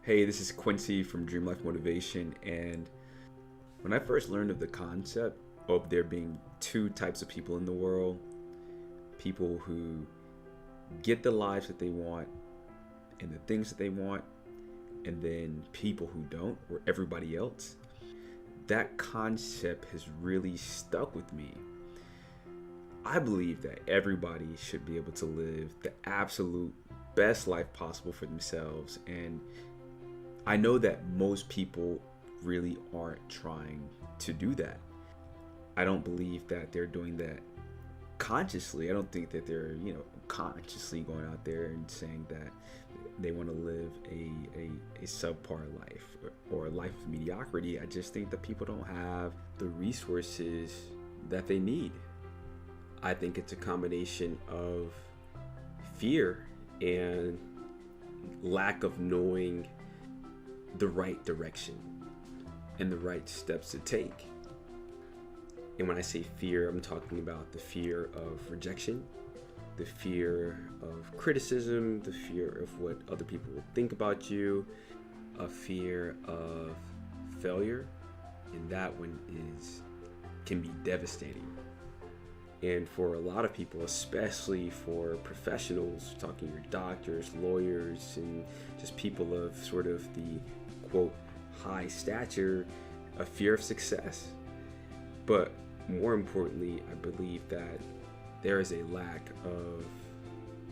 Hey, this is Quincy from Dream Life Motivation. And when I first learned of the concept of there being two types of people in the world, people who get the lives that they want and the things that they want, and then people who don't, or everybody else, that concept has really stuck with me. I believe that everybody should be able to live the absolute best life possible for themselves, and I know that most people really aren't trying to do that. I don't believe that they're doing that consciously. I don't think that they're, consciously going out there and saying that they want to live a subpar life or a life of mediocrity. I just think that people don't have the resources that they need. I think it's a combination of fear and lack of knowing the right direction and the right steps to take. And when I say fear, I'm talking about the fear of rejection, the fear of criticism, the fear of what other people will think about you, a fear of failure, and that one can be devastating. And for a lot of people, especially for professionals, talking your doctors, lawyers, and just people of sort of the quote high stature, a fear of success. But more importantly, I believe that there is a lack of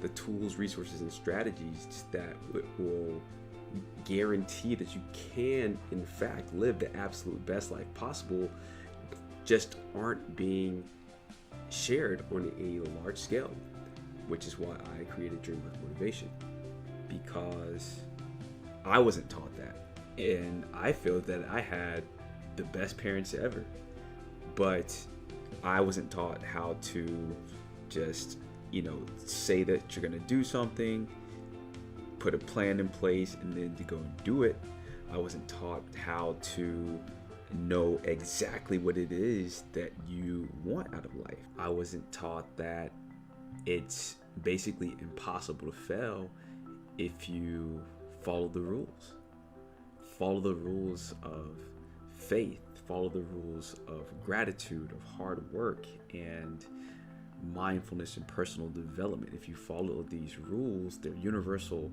the tools, resources, and strategies that will guarantee that you can, in fact, live the absolute best life possible, just aren't being shared on a large scale, which is why I created Dream Life Motivation, because I wasn't taught that. And I feel that I had the best parents ever, but I wasn't taught how to just, say that you're going to do something, put a plan in place, and then to go and do it. I wasn't taught how to know exactly what it is that you want out of life. I wasn't taught that it's basically impossible to fail if you follow the rules. Follow the rules of faith, follow the rules of gratitude, of hard work, and mindfulness and personal development. If you follow these rules, they're universal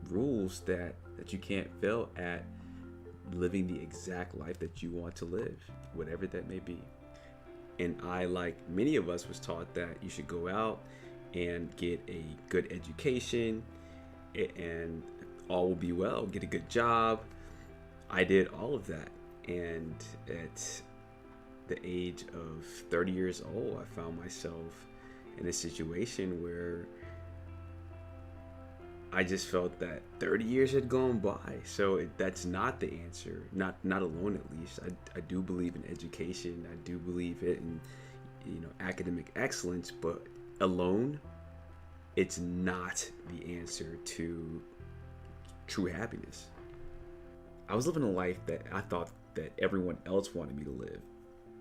rules that you can't fail at living the exact life that you want to live, whatever that may be. And I, like many of us, was taught that you should go out and get a good education and all will be well, get a good job. I did all of that, and at the age of 30 years old, I found myself in a situation where I just felt that 30 years had gone by. So that's not the answer, not alone at least. I do believe in education. I do believe it in academic excellence, but alone, it's not the answer to true happiness. I was living a life that I thought that everyone else wanted me to live,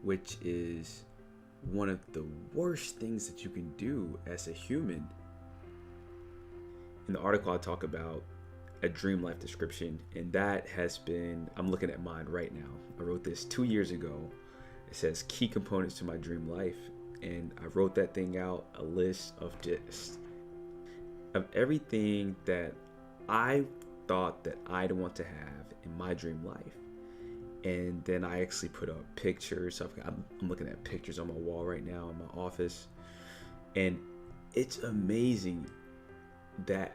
which is one of the worst things that you can do as a human. In the article, I talk about a dream life description, and that has been, I'm looking at mine right now. I wrote this 2 years ago. It says key components to my dream life, and I wrote that thing out, a list of everything that I thought that I'd want to have in my dream life. And then I actually put up pictures. I'm looking at pictures on my wall right now in my office, and it's amazing to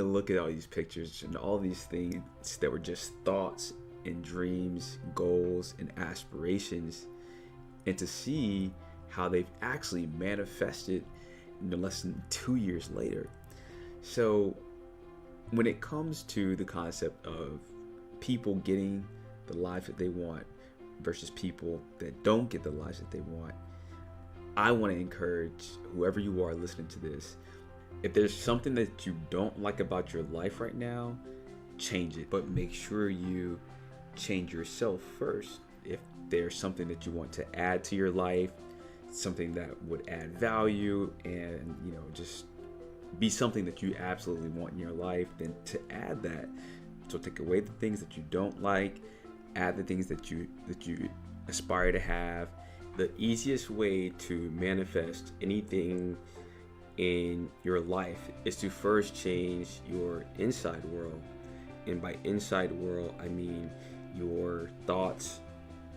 look at all these pictures and all these things that were just thoughts and dreams, goals and aspirations, and to see how they've actually manifested less than 2 years later. So when it comes to the concept of people getting the life that they want versus people that don't get the lives that they want, I want to encourage whoever you are listening to this, if there's something that you don't like about your life right now, change it. But make sure you change yourself first. If there's something that you want to add to your life, something that would add value and, just be something that you absolutely want in your life, then to add that, So take away the things that you don't like, add the things that you aspire to have. The easiest way to manifest anything in your life is to first change your inside world. And by inside world, I mean your thoughts,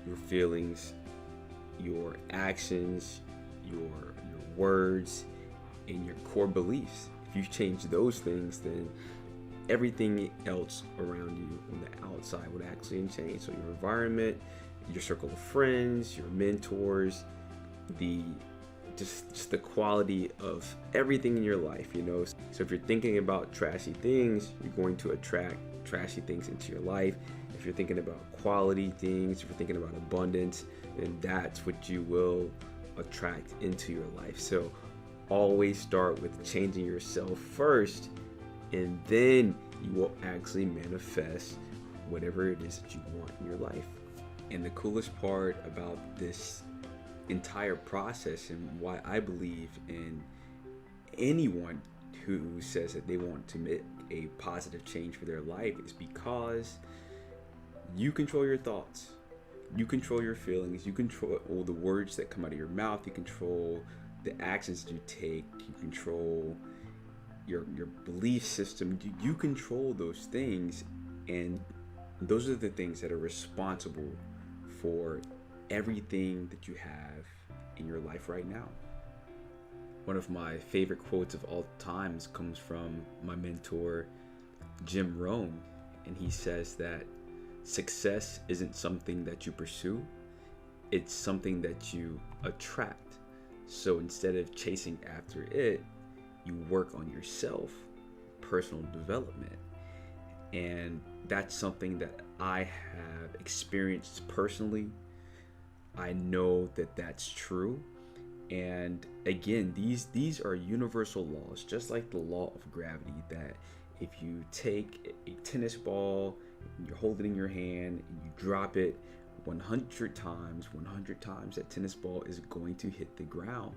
your feelings, your actions, your words, and your core beliefs. If you change those things, then everything else around you on the outside would actually change. So your environment, your circle of friends, your mentors, the just the quality of everything in your life, So if you're thinking about trashy things, you're going to attract trashy things into your life. If you're thinking about quality things, if you're thinking about abundance, then that's what you will attract into your life. So always start with changing yourself first, and then you will actually manifest whatever it is that you want in your life. And the coolest part about this entire process, and why I believe in anyone who says that they want to make a positive change for their life, is because you control your thoughts, you control your feelings, you control all the words that come out of your mouth, you control the actions that you take, you control your belief system, you control those things, and those are the things that are responsible for everything that you have in your life right now. One of my favorite quotes of all times comes from my mentor, Jim Rohn, and he says that success isn't something that you pursue, it's something that you attract. So instead of chasing after it, you work on yourself, personal development. And that's something that I have experienced personally. I know that that's true. And again, these are universal laws, just like the law of gravity, that if you take a tennis ball and you hold it in your hand and you drop it 100 times, that tennis ball is going to hit the ground.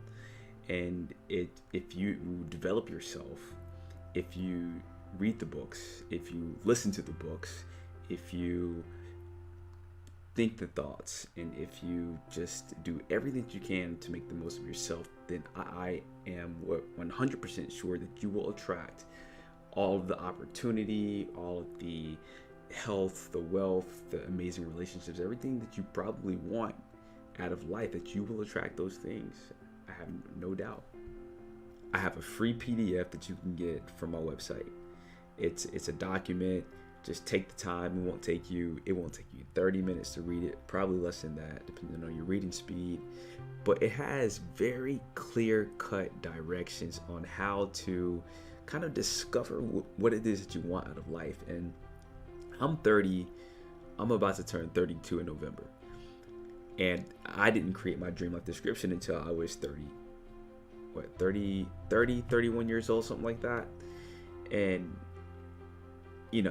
And if you develop yourself, if you read the books, if you listen to the books, if you think the thoughts, and if you just do everything that you can to make the most of yourself, then I am 100% sure that you will attract all of the opportunity, all of the health, the wealth, the amazing relationships, everything that you probably want out of life, that you will attract those things. I have no doubt. I have a free PDF that you can get from my website. It's a document. Just take the time. It won't take you 30 minutes to read it, probably less than that, depending on your reading speed. But it has very clear-cut directions on how to kind of discover what it is that you want out of life. And I'm 30. I'm about to turn 32 in November. And I didn't create my dream life description until I was 31 years old, something like that. And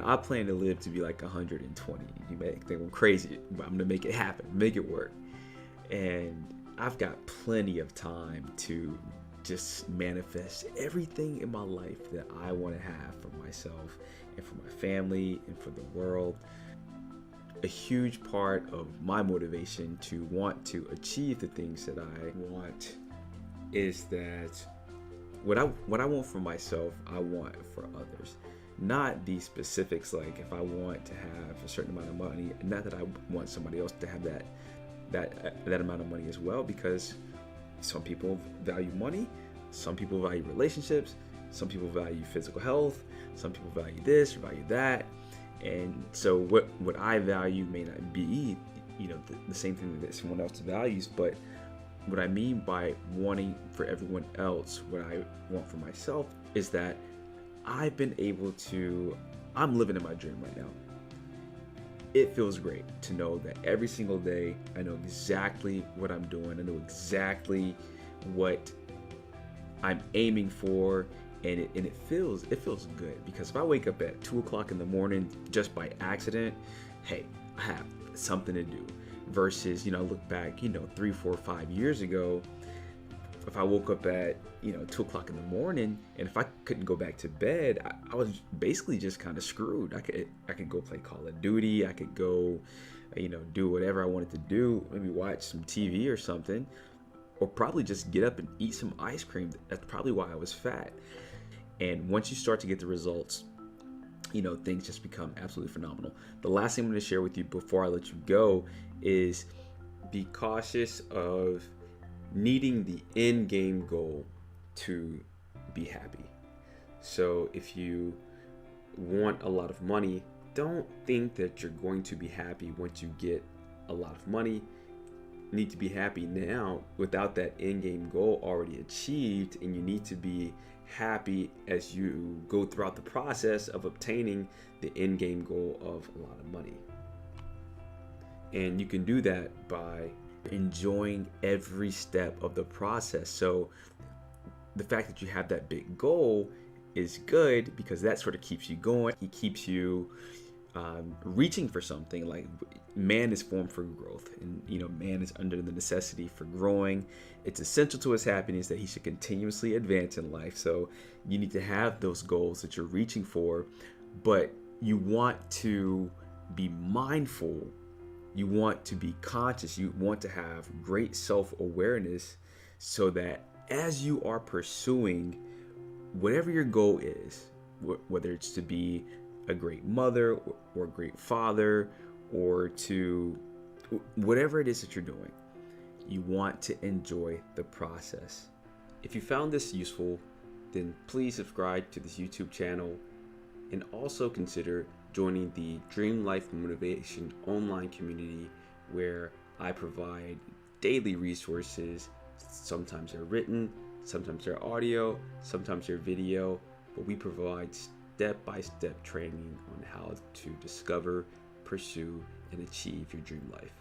I plan to live to be like 120. You may think I'm crazy, but I'm gonna make it happen, make it work. And I've got plenty of time to just manifest everything in my life that I want to have for myself and for my family and for the world. A huge part of my motivation to want to achieve the things that I want is that what I want for myself, I want for others. Not the specifics, like if I want to have a certain amount of money, not that I want somebody else to have that amount of money as well, because some people value money, some people value relationships, some people value physical health, some people value this or value that. And so what I value may not be the same thing that someone else values, but what I mean by wanting for everyone else what I want for myself is that I'm living in my dream right now. It feels great to know that every single day I know exactly what I'm doing. I know exactly what I'm aiming for, and it feels good, because if I wake up at 2:00 in the morning just by accident, hey, I have something to do. Versus, I look back, 3, 4, 5 years ago, if I woke up at 2 o'clock in the morning, and if I couldn't go back to bed, I was basically just kind of screwed. I could go play Call of Duty. I could go, do whatever I wanted to do. Maybe watch some TV or something, or probably just get up and eat some ice cream. That's probably why I was fat. And once you start to get the results, things just become absolutely phenomenal. The last thing I'm going to share with you before I let you go is be cautious of needing the end game goal to be happy. So if you want a lot of money, don't think that you're going to be happy once you get a lot of money. You need to be happy now without that end game goal already achieved, and you need to be happy as you go throughout the process of obtaining the end game goal of a lot of money. And you can do that by enjoying every step of the process. So the fact that you have that big goal is good because that sort of keeps you going. It keeps you reaching for something. Like, man is formed for growth, and man is under the necessity for growing. It's essential to his happiness that he should continuously advance in life. So you need to have those goals that you're reaching for, but you want to be mindful. You want to be conscious. You want to have great self-awareness so that as you are pursuing whatever your goal is, whether it's to be a great mother or a great father, or to whatever it is that you're doing, you want to enjoy the process. If you found this useful, then please subscribe to this YouTube channel, and also consider joining the Dream Life Motivation online community, where I provide daily resources. Sometimes they're written, sometimes they're audio, sometimes they're video, but we provide step-by-step training on how to discover, pursue, and achieve your dream life.